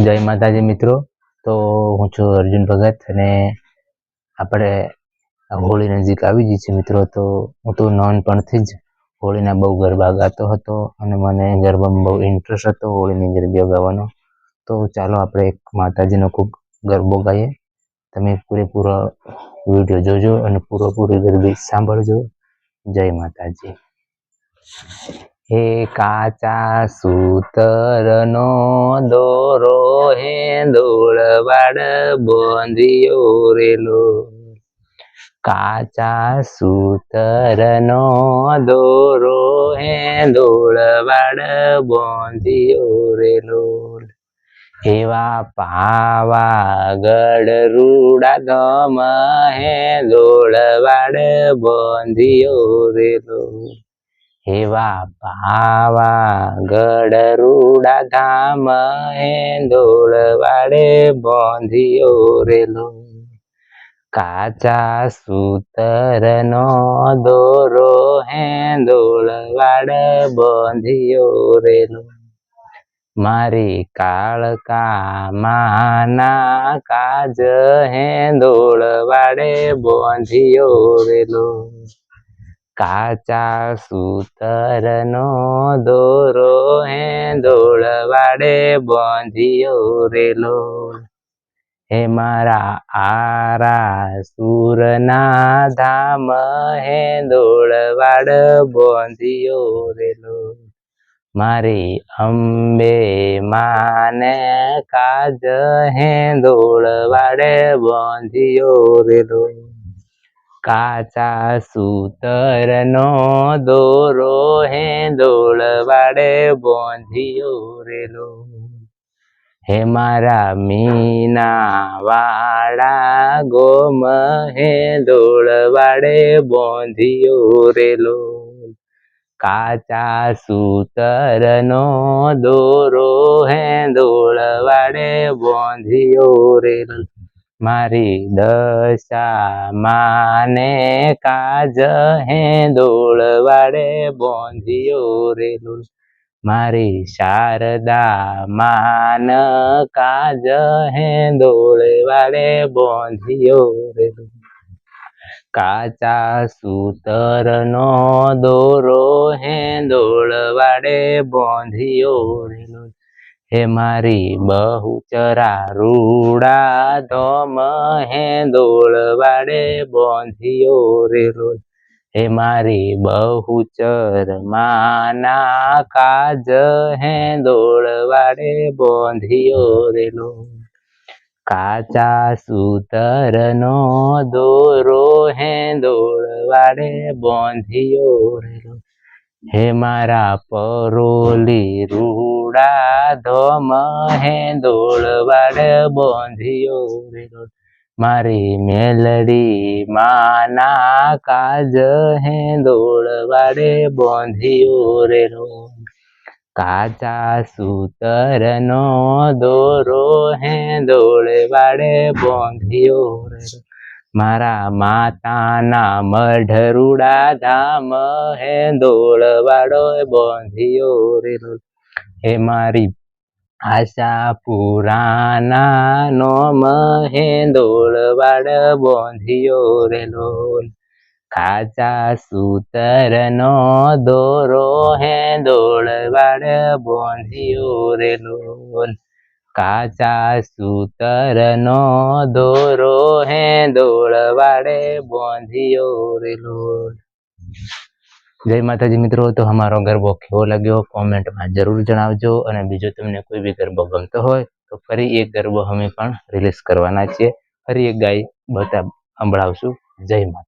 જય માતાજી મિત્રો। તો હું છું અર્જુન ભગત અને આપણે હોળી નજીક આવી ગઈ છે મિત્રો। તો હું તો નાનપણથી જ હોળીના બહુ ગરબા ગાતો હતો અને મને ગરબામાં બહુ ઇન્ટરેસ્ટ હતો, હોળીની ગરબા ગાવાનો। તો ચાલો આપણે એક માતાજીનો ખૂબ ગરબો ગાઈએ। તમે પૂરેપૂરો વિડીયો જોજો અને પૂરેપૂરી ગરબી સાંભળજો। જય માતાજી। हे काचा सूतरनो दोरो हे दोळवाड बोंधियो रेलो। काचा सूतरनो दोरो हे दोळवाड बोंधियो रेलो। एवा पावागढ़ रूड़ा धाम हे दोळवाड बोंधियो रेलो। हेवा पावागढ़ रूड़ा धाम हे दोळवाडे बोंधियो रेलो। काचा सूतरनो दोरो हे दोळवाड बोंधियो रेलो। मारी काळका माना काज हे दोळवाडे बोंधियो रेलो। काचा सूतरनो दोरो हे दोळवाडे बोंधियो रेलो। हे मारा आरा सूरना धाम हे दोळवाड बोंधियो रेलो। मारी अंबे माने काज हे दोळवाडे बोंधियो रेलो। काचा सूतरनो दोरो हे दोळवाडे बोंधियो रेलो। हे मारा मीना वाड़ा गोम हे दोळवाडे बोंधियो रेलो। काचा सूतरनो दोरो हे दोळवाडे बोंधियो रेलो। मारी दशा माने काज हे दोळवाडे बोंधियो रेलो। मारी शारदा मान काज हे दोळवाडे बोंधियो रेलो। काचा सूतरनो दोरो हे दोळवाडे बोंधियो रेलो। हे मारी बहुचरा रूड़ा धोम हे दोळवाडे बोंधियो रेलो। हे मारी बहुचर माना काज हे दोळवाडे बोंधियो रेलो। काचा सूतरनो दोरो हे दोळवाडे बोंधियो रेलो। हे मारा परोली रूड़ा धोम हे दोळवाड बोंधियो रेलो। मारी मेलडी माना काज हे दोळवाडे बोंधियो रेलो। काचा सूतरनो दोरो हे दोळवाडे बोंधियो रेलो। मारा माताना मढरूड़ा धाम हे दोळवाडो बोंधियो रेलो। हे मारी आशा पुराना नोम हे दोळवाड बोंधियो रेलो। काचा सूतरनो दोरो हे दोळवाड बोंधियो रेलो। काचा सूतरनो दोरो हे दोळवाडे बोंधियो रेलो। जय माताजी मित्रों। तो हमारो गरबो केवो लग्यो कॉमेंट में जरूर जणावजो અને બીજો તમને કોઈ બી ગરબો ગમતો હોય તો ફરી એક ગરબો અમે પણ રિલીઝ કરવાના છીએ। ફરી એક ગાઈ સંભળાવશું। જય માતા।